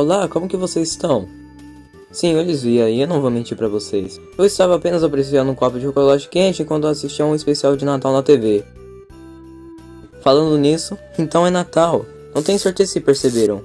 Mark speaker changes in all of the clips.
Speaker 1: Olá, como que vocês estão? Sim, eu lhes vi aí, eu não vou mentir pra vocês. Eu estava apenas apreciando um copo de chocolate quente enquanto assistia a um especial de Natal na TV. Falando nisso, então é Natal. Não tenho certeza se perceberam.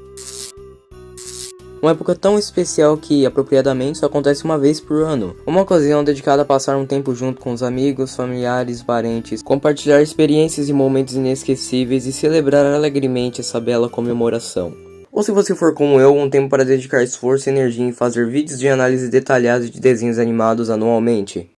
Speaker 1: Uma época tão especial que, apropriadamente, só acontece uma vez por ano. Uma ocasião dedicada a passar um tempo junto com os amigos, familiares, parentes, compartilhar experiências e momentos inesquecíveis e celebrar alegremente essa bela comemoração. Ou se você for como eu, um tempo para dedicar esforço e energia em fazer vídeos de análise detalhada de desenhos animados anualmente.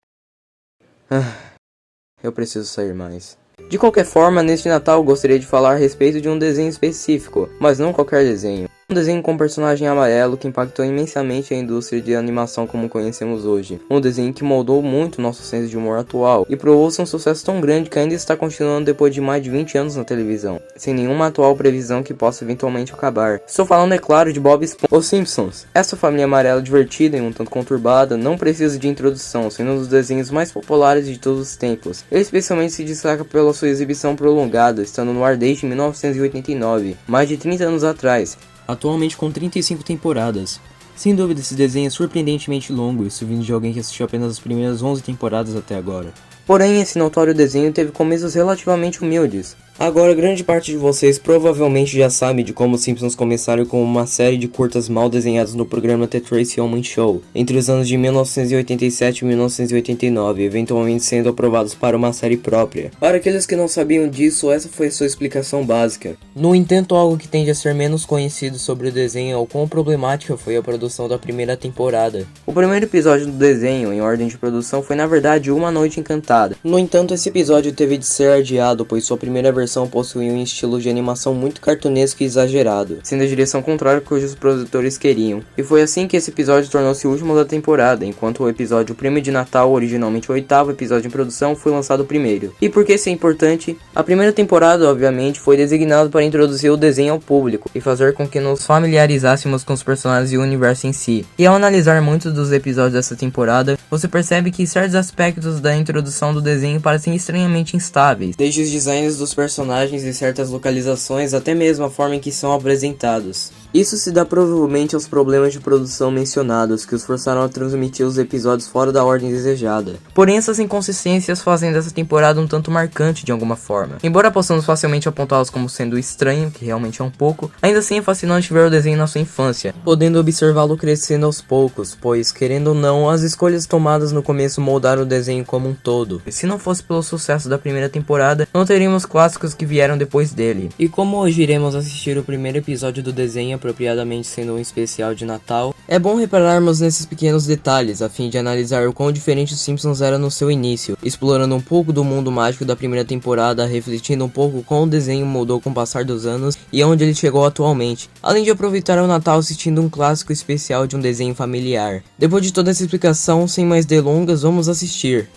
Speaker 1: Eu preciso sair mais. De qualquer forma, neste Natal eu gostaria de falar a respeito de um desenho específico, mas não qualquer desenho. Um desenho com um personagem amarelo que impactou imensamente a indústria de animação como conhecemos hoje. Um desenho que moldou muito nosso senso de humor atual e provou-se um sucesso tão grande que ainda está continuando depois de mais de 20 anos na televisão, sem nenhuma atual previsão que possa eventualmente acabar. Estou falando, é claro, de Bob Esponja, Os Simpsons. Essa família amarela divertida e um tanto conturbada não precisa de introdução, sendo um dos desenhos mais populares de todos os tempos. Ele especialmente se destaca pela sua exibição prolongada, estando no ar desde 1989, mais de 30 anos atrás. Atualmente com 35 temporadas. Sem dúvida, esse desenho é surpreendentemente longo, isso vindo de alguém que assistiu apenas as primeiras 11 temporadas até agora. Porém, esse notório desenho teve começos relativamente humildes. Agora, grande parte de vocês provavelmente já sabe de como os Simpsons começaram como uma série de curtas mal desenhadas no programa The Tracy Ullman Show, entre os anos de 1987 e 1989, eventualmente sendo aprovados para uma série própria. Para aqueles que não sabiam disso, essa foi sua explicação básica. No entanto, algo que tende a ser menos conhecido sobre o desenho é o quão problemática foi a produção da primeira temporada. O primeiro episódio do desenho, em ordem de produção, foi na verdade Uma Noite Encantada. No entanto, esse episódio teve de ser adiado, pois sua primeira versão possuía um estilo de animação muito cartunesco e exagerado, sendo a direção contrária que os produtores queriam. E foi assim que esse episódio tornou-se o último da temporada, enquanto o episódio Prêmio de Natal, originalmente o oitavo episódio em produção, foi lançado primeiro. E por que isso é importante? A primeira temporada, obviamente, foi designada para introduzir o desenho ao público e fazer com que nos familiarizássemos com os personagens e o universo em si. E ao analisar muitos dos episódios dessa temporada, você percebe que certos aspectos da introdução do desenho parecem estranhamente instáveis, desde os designs dos personagens e certas localizações até mesmo a forma em que são apresentados. Isso se dá provavelmente aos problemas de produção mencionados, que os forçaram a transmitir os episódios fora da ordem desejada. Porém, essas inconsistências fazem dessa temporada um tanto marcante de alguma forma. Embora possamos facilmente apontá-los como sendo estranho, que realmente é um pouco, ainda assim é fascinante ver o desenho na sua infância, podendo observá-lo crescendo aos poucos, pois, querendo ou não, as escolhas tomadas no começo moldaram o desenho como um todo. E se não fosse pelo sucesso da primeira temporada, não teríamos clássicos que vieram depois dele. E como hoje iremos assistir o primeiro episódio do desenho, apropriadamente sendo um especial de Natal, é bom repararmos nesses pequenos detalhes, a fim de analisar o quão diferente os Simpsons era no seu início, explorando um pouco do mundo mágico da primeira temporada, refletindo um pouco como o desenho mudou com o passar dos anos e onde ele chegou atualmente, além de aproveitar o Natal assistindo um clássico especial de um desenho familiar. Depois de toda essa explicação, sem mais delongas, vamos assistir.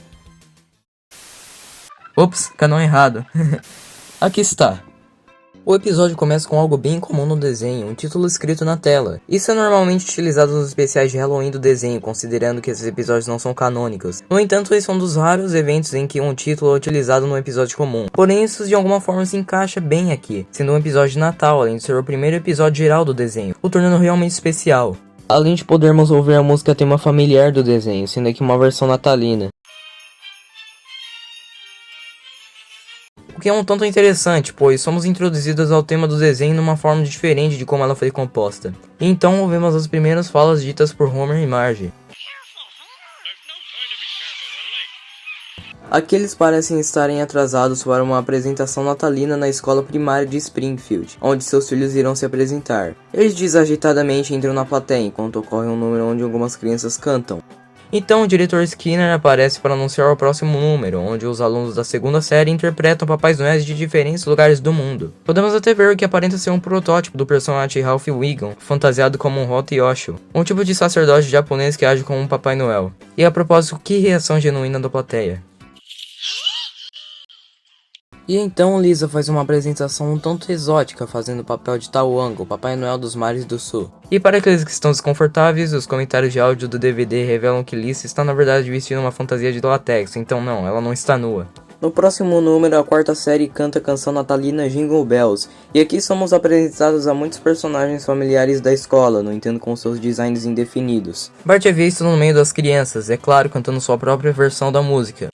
Speaker 1: Ops, canal errado. Aqui está. O episódio começa com algo bem comum no desenho, um título escrito na tela. Isso é normalmente utilizado nos especiais de Halloween do desenho, considerando que esses episódios não são canônicos. No entanto, esse é um dos raros eventos em que um título é utilizado num episódio comum. Porém, isso de alguma forma se encaixa bem aqui, sendo um episódio de Natal, além de ser o primeiro episódio geral do desenho, o tornando realmente especial. Além de podermos ouvir a música tema familiar do desenho, sendo aqui uma versão natalina. O que é um tanto interessante, pois somos introduzidos ao tema do desenho numa forma diferente de como ela foi composta. E então ouvimos as primeiras falas ditas por Homer e Marge. Aqui eles parecem estarem atrasados para uma apresentação natalina na escola primária de Springfield, onde seus filhos irão se apresentar. Eles desajeitadamente entram na plateia, enquanto ocorre um número onde algumas crianças cantam. Então o diretor Skinner aparece para anunciar o próximo número, onde os alunos da segunda série interpretam Papais Noéis de diferentes lugares do mundo. Podemos até ver o que aparenta ser um protótipo do personagem Ralph Wiggum, fantasiado como um Hot Yosho, um tipo de sacerdote japonês que age como um Papai Noel. E a propósito, que reação genuína da plateia. E então Lisa faz uma apresentação um tanto exótica, fazendo o papel de Tawanga, o Papai Noel dos Mares do Sul. E para aqueles que estão desconfortáveis, os comentários de áudio do DVD revelam que Lisa está na verdade vestindo uma fantasia de látex, então não, ela não está nua. No próximo número, a quarta série canta a canção natalina Jingle Bells, e aqui somos apresentados a muitos personagens familiares da escola, no entanto com seus designs indefinidos. Bart é visto no meio das crianças, é claro, cantando sua própria versão da música.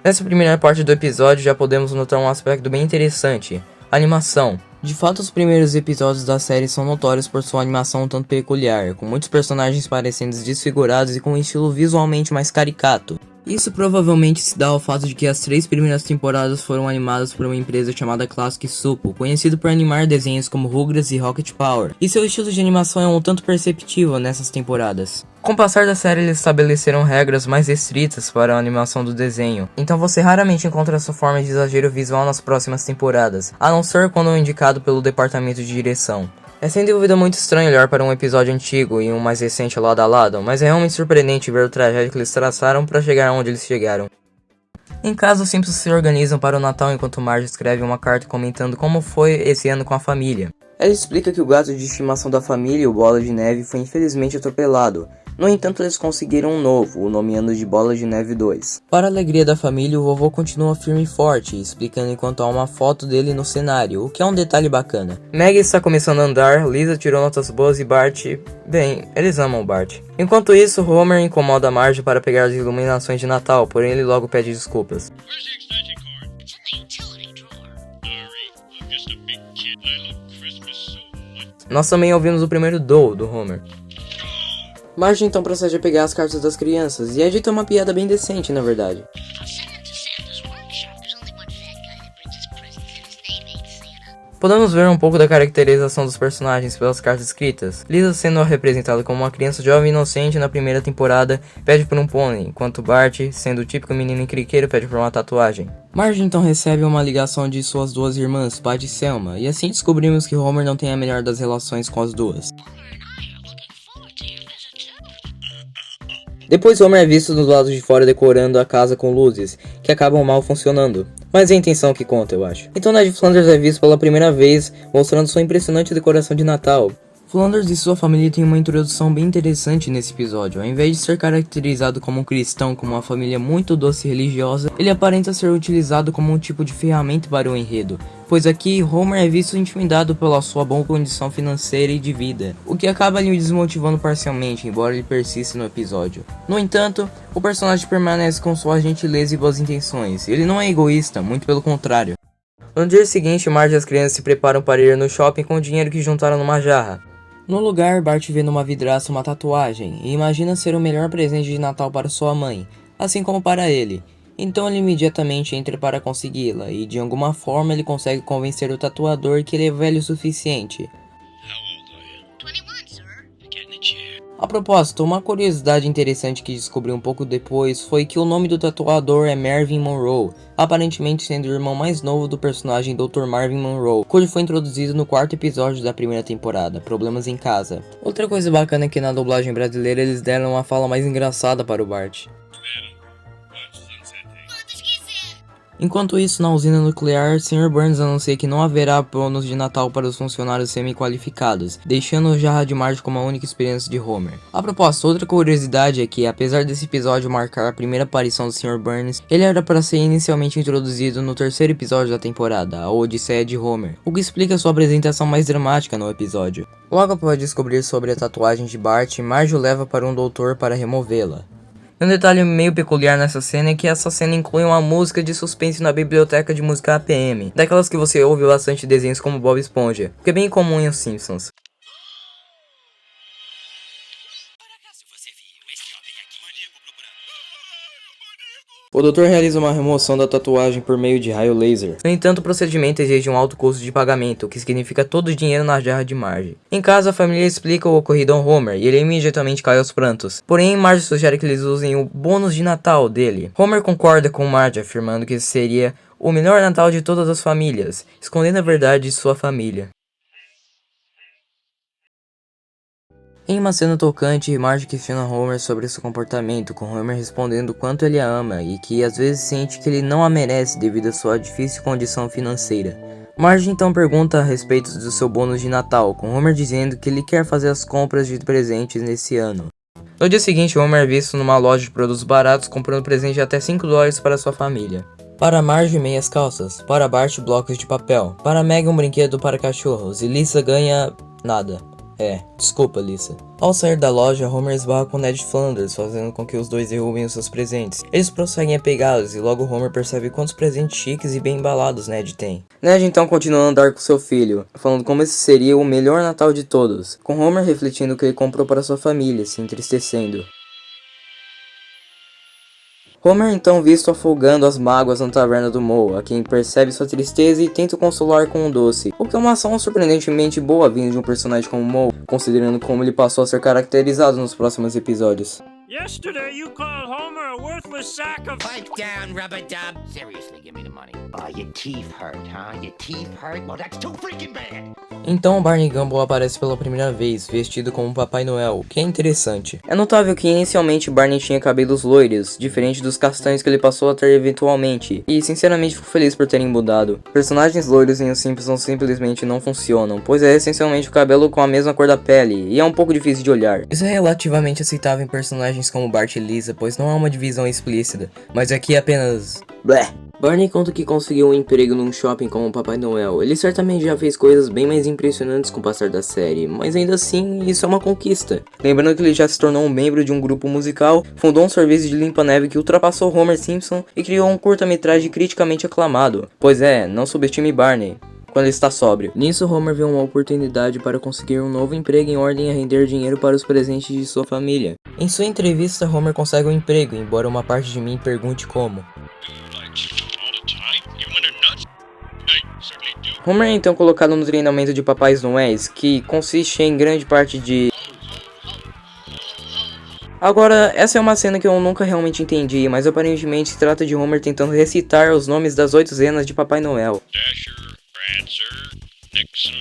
Speaker 1: Nessa primeira parte do episódio já podemos notar um aspecto bem interessante, a animação. De fato, os primeiros episódios da série são notórios por sua animação um tanto peculiar, com muitos personagens parecendo desfigurados e com um estilo visualmente mais caricato. Isso provavelmente se dá ao fato de que as 3 primeiras temporadas foram animadas por uma empresa chamada Classic Supo, conhecido por animar desenhos como Rugrats e Rocket Power, e seu estilo de animação é um tanto perceptível nessas temporadas. Com o passar da série, eles estabeleceram regras mais estritas para a animação do desenho, então você raramente encontra essa forma de exagero visual nas próximas temporadas, a não ser quando indicado pelo departamento de direção. É sem dúvida muito estranho olhar para um episódio antigo e um mais recente lado a lado, mas é realmente surpreendente ver o trajeto que eles traçaram para chegar onde eles chegaram. Em casa, os Simpsons se organizam para o Natal enquanto Marge escreve uma carta comentando como foi esse ano com a família. Ela explica que o gato de estimação da família, o Bola de Neve, foi infelizmente atropelado. No entanto, eles conseguiram um novo, o nomeando de Bola de Neve 2. Para a alegria da família, o vovô continua firme e forte, explicando enquanto há uma foto dele no cenário, o que é um detalhe bacana. Maggie está começando a andar, Lisa tirou notas boas e Bart... Bem, eles amam o Bart. Enquanto isso, Homer incomoda Marge para pegar as iluminações de Natal, porém ele logo pede desculpas. Nós também ouvimos o primeiro do Homer. Marge então procede a pegar as cartas das crianças, e é dita uma piada bem decente, na verdade. Podemos ver um pouco da caracterização dos personagens pelas cartas escritas. Lisa, sendo representada como uma criança jovem e inocente na primeira temporada, pede por um pônei, enquanto Bart, sendo o típico menino encrenqueiro, pede por uma tatuagem. Marge então recebe uma ligação de suas duas irmãs, Pat e Selma, e assim descobrimos que Homer não tem a melhor das relações com as duas. Depois Homer é visto dos lados de fora decorando a casa com luzes, que acabam mal funcionando. Mas é a intenção que conta, eu acho. Então Ned Flanders é visto pela primeira vez, mostrando sua impressionante decoração de Natal. Flanders e sua família têm uma introdução bem interessante nesse episódio. Ao invés de ser caracterizado como um cristão com uma família muito doce e religiosa, ele aparenta ser utilizado como um tipo de ferramenta para o enredo, pois aqui Homer é visto intimidado pela sua boa condição financeira e de vida, o que acaba lhe desmotivando parcialmente, embora ele persista no episódio. No entanto, o personagem permanece com sua gentileza e boas intenções. Ele não é egoísta, muito pelo contrário. No dia seguinte, Marge e as crianças se preparam para ir no shopping com o dinheiro que juntaram numa jarra. No lugar, Bart vê numa vidraça uma tatuagem e imagina ser o melhor presente de Natal para sua mãe, assim como para ele. Então ele imediatamente entra para consegui-la e de alguma forma ele consegue convencer o tatuador que ele é velho o suficiente. A propósito, uma curiosidade interessante que descobri um pouco depois foi que o nome do tatuador é Marvin Monroe, aparentemente sendo o irmão mais novo do personagem Dr. Marvin Monroe, cujo foi introduzido no 4º episódio da primeira temporada, Problemas em Casa. Outra coisa bacana é que na dublagem brasileira eles deram uma fala mais engraçada para o Bart. Enquanto isso, na usina nuclear, Sr. Burns anuncia que não haverá bônus de Natal para os funcionários semi-qualificados, deixando o Jarra de Marge como a única experiência de Homer. A propósito, outra curiosidade é que, apesar desse episódio marcar a primeira aparição do Sr. Burns, ele era para ser inicialmente introduzido no 3º episódio da temporada, a Odisseia de Homer, o que explica sua apresentação mais dramática no episódio. Logo após descobrir sobre a tatuagem de Bart, Marge o leva para um doutor para removê-la. Um detalhe meio peculiar nessa cena é que essa cena inclui uma música de suspense na biblioteca de música APM, daquelas que você ouve bastante em desenhos como Bob Esponja, que é bem comum em Os Simpsons. O doutor realiza uma remoção da tatuagem por meio de raio laser. No entanto, o procedimento exige um alto custo de pagamento, o que significa todo o dinheiro na jarra de Marge. Em casa, a família explica o ocorrido a Homer, e ele imediatamente cai aos prantos. Porém, Marge sugere que eles usem o bônus de Natal dele. Homer concorda com Marge, afirmando que esse seria o melhor Natal de todas as famílias, escondendo a verdade de sua família. Em uma cena tocante, Marge questiona Homer sobre seu comportamento, com Homer respondendo o quanto ele a ama e que às vezes sente que ele não a merece devido à sua difícil condição financeira. Marge então pergunta a respeito do seu bônus de Natal, com Homer dizendo que ele quer fazer as compras de presentes nesse ano. No dia seguinte, Homer é visto numa loja de produtos baratos comprando presente de até $5 para sua família. Para Marge, meias calças. Para Bart, blocos de papel. Para Meg, um brinquedo para cachorros. E Lisa ganha... nada. Desculpa, Lisa. Ao sair da loja, Homer esbarra com Ned Flanders, fazendo com que os dois derrubem os seus presentes. Eles prosseguem a pegá-los e logo Homer percebe quantos presentes chiques e bem embalados Ned tem. Ned então continua a andar com seu filho, falando como esse seria o melhor Natal de todos, com Homer refletindo o que ele comprou para sua família, se entristecendo. Homer então visto afogando as mágoas na taverna do Moe, a quem percebe sua tristeza e tenta o consolar com um doce, o que é uma ação surpreendentemente boa vindo de um personagem como Moe, considerando como ele passou a ser caracterizado nos próximos episódios.
Speaker 2: Yesterday you called Homer a worthless sack of...
Speaker 3: Pipe down, rub-a-dub. Seriously, give me the money. Your teeth hurt, huh? Your teeth hurt? Well, that's too freaking bad.
Speaker 1: Então Barney Gumble aparece pela primeira vez, vestido como Papai Noel, o que é interessante. É notável que inicialmente Barney tinha cabelos loiros, diferente dos castanhos que ele passou a ter eventualmente, e sinceramente fico feliz por terem mudado. Personagens loiros em Os Simpsons simplesmente não funcionam, pois é essencialmente o cabelo com a mesma cor da pele, e é um pouco difícil de olhar. Isso é relativamente aceitável em personagens como Bart e Lisa, pois não há uma divisão explícita, mas aqui é apenas... blé. Barney conta que conseguiu um emprego num shopping como Papai Noel. Ele certamente já fez coisas bem mais impressionantes com o passar da série, mas ainda assim, isso é uma conquista. Lembrando que ele já se tornou um membro de um grupo musical, fundou um serviço de limpa-neve que ultrapassou Homer Simpson e criou um curta-metragem criticamente aclamado. Pois é, não subestime Barney quando ele está sóbrio. Nisso, Homer vê uma oportunidade para conseguir um novo emprego em ordem a render dinheiro para os presentes de sua família. Em sua entrevista, Homer consegue um emprego, embora uma parte de mim pergunte como. Homer é então colocado no treinamento de Papais Noéis, que consiste em grande parte de... Agora, essa é uma cena que eu nunca realmente entendi, mas aparentemente se trata de Homer tentando recitar os nomes das 8 zenas de Papai Noel.
Speaker 2: Dasher, Prancer, Nixon,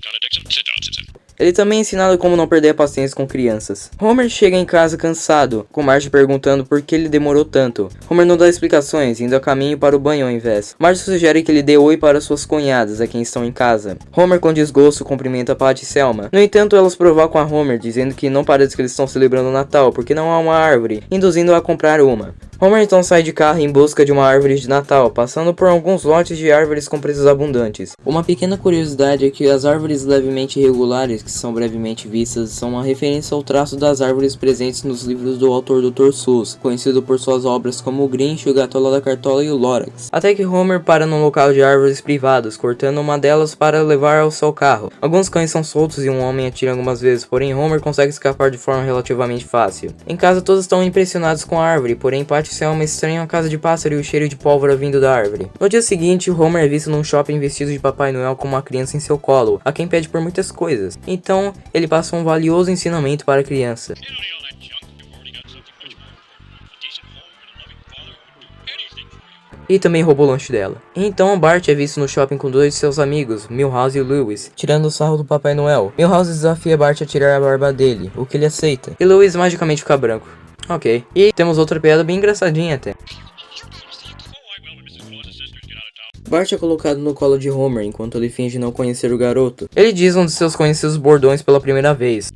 Speaker 2: Donna Dixon, sit down, sit down.
Speaker 1: Ele também é ensinado como não perder a paciência com crianças. Homer chega em casa cansado, com Marge perguntando por que ele demorou tanto. Homer não dá explicações, indo a caminho para o banho ao invés. Marge sugere que ele dê oi para suas cunhadas, a quem estão em casa. Homer com desgosto cumprimenta Patty e Selma. No entanto, elas provocam a Homer, dizendo que não parece que eles estão celebrando o Natal, porque não há uma árvore, induzindo-a a comprar uma. Homer então sai de carro em busca de uma árvore de Natal, passando por alguns lotes de árvores com preços abundantes. Uma pequena curiosidade é que as árvores levemente irregulares, que são brevemente vistas, são uma referência ao traço das árvores presentes nos livros do autor Dr. Seuss, conhecido por suas obras como O Grinch, O Gatola da Cartola e o Lorax. Até que Homer para num local de árvores privadas, cortando uma delas para levar ao seu carro. Alguns cães são soltos e um homem atira algumas vezes, porém Homer consegue escapar de forma relativamente fácil. Em casa todos estão impressionados com a árvore, porém Patty e Selma estranham a casa de pássaro e o cheiro de pólvora vindo da árvore. No dia seguinte, Homer é visto num shopping vestido de Papai Noel com uma criança em seu colo, a quem pede por muitas coisas. Então, ele passa um valioso ensinamento para a criança. E também roubou o lanche dela. Então Bart é visto no shopping com 2 de seus amigos, Milhouse e Lewis, tirando o sarro do Papai Noel. Milhouse desafia Bart a tirar a barba dele, o que ele aceita. E Lewis magicamente fica branco. Ok. E temos outra piada bem engraçadinha até. Bart é colocado no colo de Homer enquanto ele finge não conhecer o garoto. Ele diz um de seus conhecidos bordões pela primeira vez.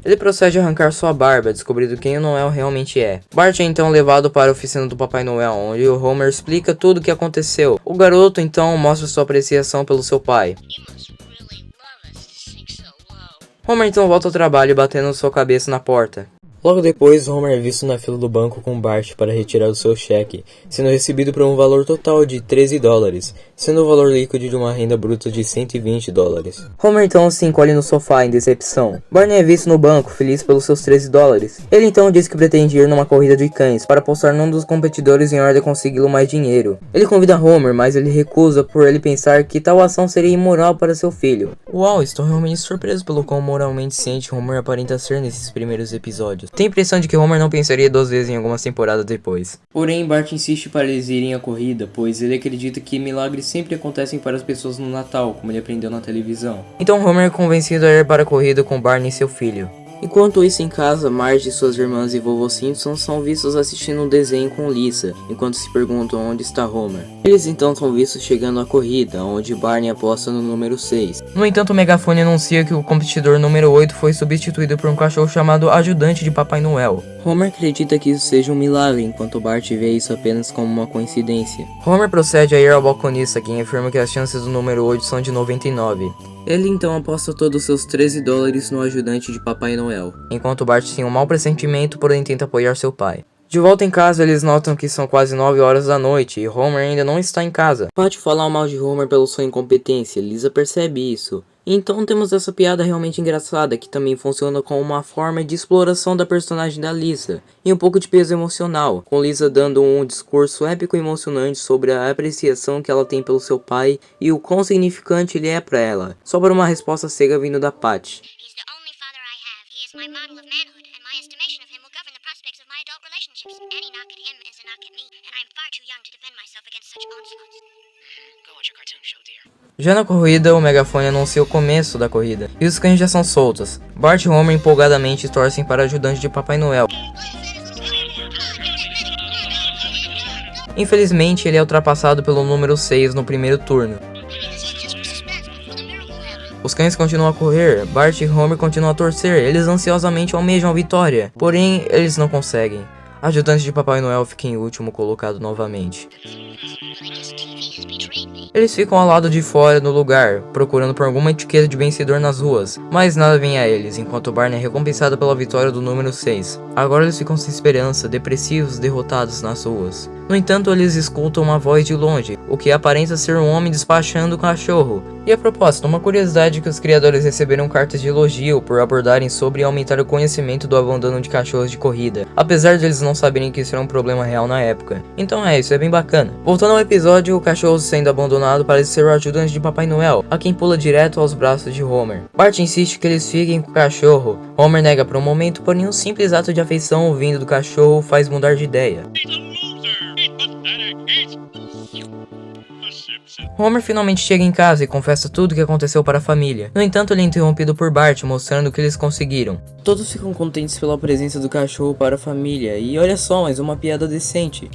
Speaker 1: Ele procede a arrancar sua barba, descobrindo quem o Noel realmente é. Bart é então levado para a oficina do Papai Noel, onde o Homer explica tudo o que aconteceu. O garoto então mostra sua apreciação pelo seu pai. Homer então volta ao trabalho batendo sua cabeça na porta. Logo depois, Homer é visto na fila do banco com Bart para retirar o seu cheque, sendo recebido por um valor total de $13, sendo o valor líquido de uma renda bruta de $120. Homer então se encolhe no sofá em decepção. Barney é visto no banco, feliz pelos seus $13. Ele então diz que pretende ir numa corrida de cães, para apostar num dos competidores em ordem a consegui-lo mais dinheiro. Ele convida Homer, mas ele recusa por ele pensar que tal ação seria imoral para seu filho. Uau, estou realmente surpreso pelo quão moralmente ciente Homer aparenta ser nesses primeiros episódios. Tem a impressão de que Homer não pensaria 2 vezes em algumas temporadas depois. Porém, Bart insiste para eles irem à corrida, pois ele acredita que milagres sempre acontecem para as pessoas no Natal, como ele aprendeu na televisão. Então Homer é convencido a ir para a corrida com Barney e seu filho. Enquanto isso em casa, Marge e suas irmãs e vovô Simpson são vistos assistindo um desenho com Lisa, enquanto se perguntam onde está Homer. Eles então são vistos chegando à corrida, onde Barney aposta no número 6. No entanto, o megafone anuncia que o competidor número 8 foi substituído por um cachorro chamado Ajudante de Papai Noel. Homer acredita que isso seja um milagre, enquanto Bart vê isso apenas como uma coincidência. Homer procede a ir ao balconista, quem afirma que as chances do número 8 são de 99. Ele então aposta todos os seus $13 no Ajudante de Papai Noel, enquanto Bart tem um mau pressentimento, porém tenta apoiar seu pai. De volta em casa, eles notam que são quase 9 horas da noite e Homer ainda não está em casa. Pat fala mal de Homer pela sua incompetência, Lisa percebe isso. Então temos essa piada realmente engraçada, que também funciona como uma forma de exploração da personagem da Lisa, e um pouco de peso emocional, com Lisa dando um discurso épico e emocionante sobre a apreciação que ela tem pelo seu pai e o quão significante ele é pra ela, só para uma resposta cega vindo da Pat.
Speaker 4: He's the only father I have. He is my model of manhood, and my estimation of him will govern the prospects of my adult relationships. Any knock at him is a knock at me, and I am far too young to defend myself against such onslaughts. Go watch your cartoon show, dear.
Speaker 1: Já na corrida, o megafone anuncia o começo da corrida, e os cães já são soltos. Bart e Homer empolgadamente torcem para o Ajudante de Papai Noel. Infelizmente, ele é ultrapassado pelo número 6 no primeiro turno. Os cães continuam a correr, Bart e Homer continuam a torcer, eles ansiosamente almejam a vitória, porém eles não conseguem. O Ajudante de Papai Noel fica em último colocado novamente. Eles ficam ao lado de fora no lugar, procurando por alguma etiqueta de vencedor nas ruas, mas nada vem a eles, enquanto Barney é recompensado pela vitória do número 6. Agora eles ficam sem esperança, depressivos, derrotados nas ruas. No entanto, eles escutam uma voz de longe, o que aparenta ser um homem despachando o cachorro. E a propósito, uma curiosidade que os criadores receberam cartas de elogio por abordarem sobre aumentar o conhecimento do abandono de cachorros de corrida, apesar de eles não saberem que isso era um problema real na época. Então isso é bem bacana. Voltando ao episódio, o cachorro sendo abandonado parece ser o Ajudante de Papai Noel, a quem pula direto aos braços de Homer. Bart insiste que eles fiquem com o cachorro. Homer nega por um momento, porém um simples ato de afeição vindo do cachorro faz mudar de ideia. Homer finalmente chega em casa e confessa tudo o que aconteceu para a família. No entanto, ele é interrompido por Bart, mostrando o que eles conseguiram. Todos ficam contentes pela presença do cachorro para a família, e olha só, mais uma piada decente.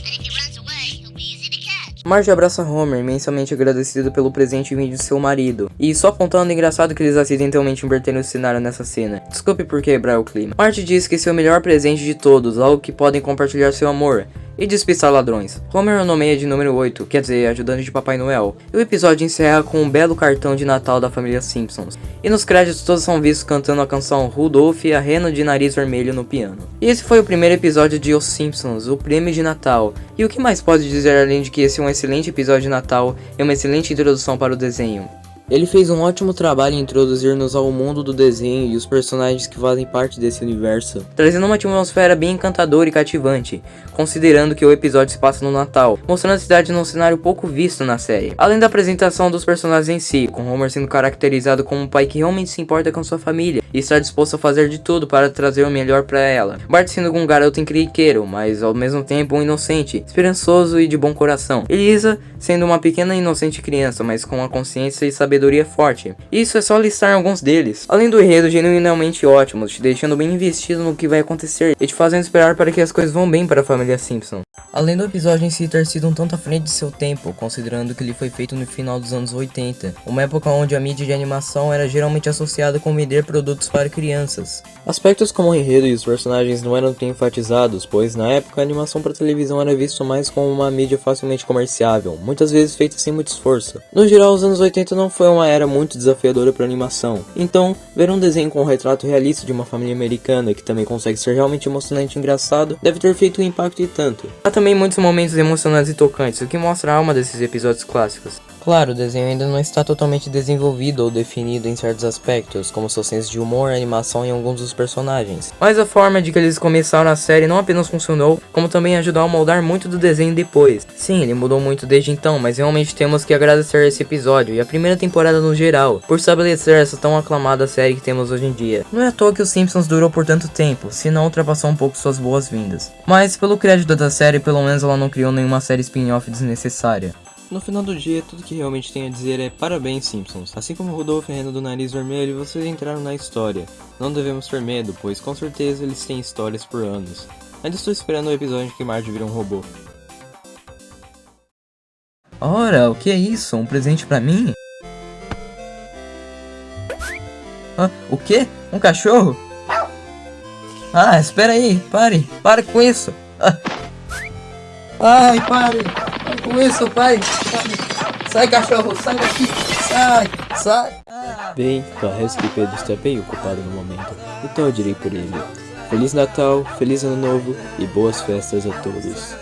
Speaker 1: Marge abraça Homer, imensamente agradecido pelo presente vindo de seu marido, e só apontando engraçado que eles acidentalmente inverteram o cenário nessa cena. Desculpe por quebrar o clima. Marge diz que esse é o melhor presente de todos, algo que podem compartilhar seu amor e despistar ladrões. Homer o nomeia de número 8, quer dizer, Ajudante de Papai Noel, e o episódio encerra com um belo cartão de Natal da família Simpsons. E nos créditos todos são vistos cantando a canção Rudolph e a Rena de Nariz Vermelho no piano. E esse foi o primeiro episódio de Os Simpsons, o prêmio de Natal. E o que mais pode dizer além de que esse é um excelente episódio de Natal e uma excelente introdução para o desenho? Ele fez um ótimo trabalho em introduzir-nos ao mundo do desenho e os personagens que fazem parte desse universo, trazendo uma atmosfera bem encantadora e cativante, considerando que o episódio se passa no Natal, mostrando a cidade num cenário pouco visto na série. Além da apresentação dos personagens em si, com Homer sendo caracterizado como um pai que realmente se importa com sua família e está disposto a fazer de tudo para trazer o melhor para ela. Bart sendo um garoto encrenqueiro, mas ao mesmo tempo um inocente, esperançoso e de bom coração. E Lisa sendo uma pequena e inocente criança, mas com a consciência e sabedoria forte. Isso é só listar alguns deles. Além do enredo genuinamente ótimo, te deixando bem investido no que vai acontecer e te fazendo esperar para que as coisas vão bem para a família Simpson. Além do episódio em si ter sido um tanto à frente de seu tempo, considerando que ele foi feito no final dos anos 80, uma época onde a mídia de animação era geralmente associada com vender produtos para crianças. Aspectos como o enredo e os personagens não eram tão enfatizados, pois na época a animação para televisão era visto mais como uma mídia facilmente comerciável, muitas vezes feita sem muito esforço. No geral, os anos 80 não foi uma era muito desafiadora para animação, então ver um desenho com um retrato realista de uma família americana que também consegue ser realmente emocionante e engraçado deve ter feito um impacto e tanto. Há também muitos momentos emocionantes e tocantes, o que mostra a alma desses episódios clássicos. Claro, o desenho ainda não está totalmente desenvolvido ou definido em certos aspectos, como seu senso de humor, animação e alguns dos personagens. Mas a forma de que eles começaram a série não apenas funcionou, como também ajudou a moldar muito do desenho depois. Sim, ele mudou muito desde então, mas realmente temos que agradecer esse episódio e a primeira temporada no geral, por estabelecer essa tão aclamada série que temos hoje em dia. Não é à toa que os Simpsons durou por tanto tempo, se não ultrapassou um pouco suas boas-vindas. Mas pelo crédito da série, pelo menos ela não criou nenhuma série spin-off desnecessária. No final do dia, tudo que realmente tenho a dizer é parabéns, Simpsons. Assim como Rudolph e Rena do Nariz Vermelho, vocês entraram na história. Não devemos ter medo, pois com certeza eles têm histórias por anos. Ainda estou esperando o episódio em que Marge vira um robô. Ora, o que é isso? Um presente pra mim? Ah, o quê? Um cachorro? Ah, espera aí, pare com isso. Ai, pare com isso, pai. Sai, cachorro, sai daqui, sai. Bem, parece que Pedro está bem ocupado no momento, então eu direi por ele. Feliz Natal, Feliz Ano Novo e boas festas a todos.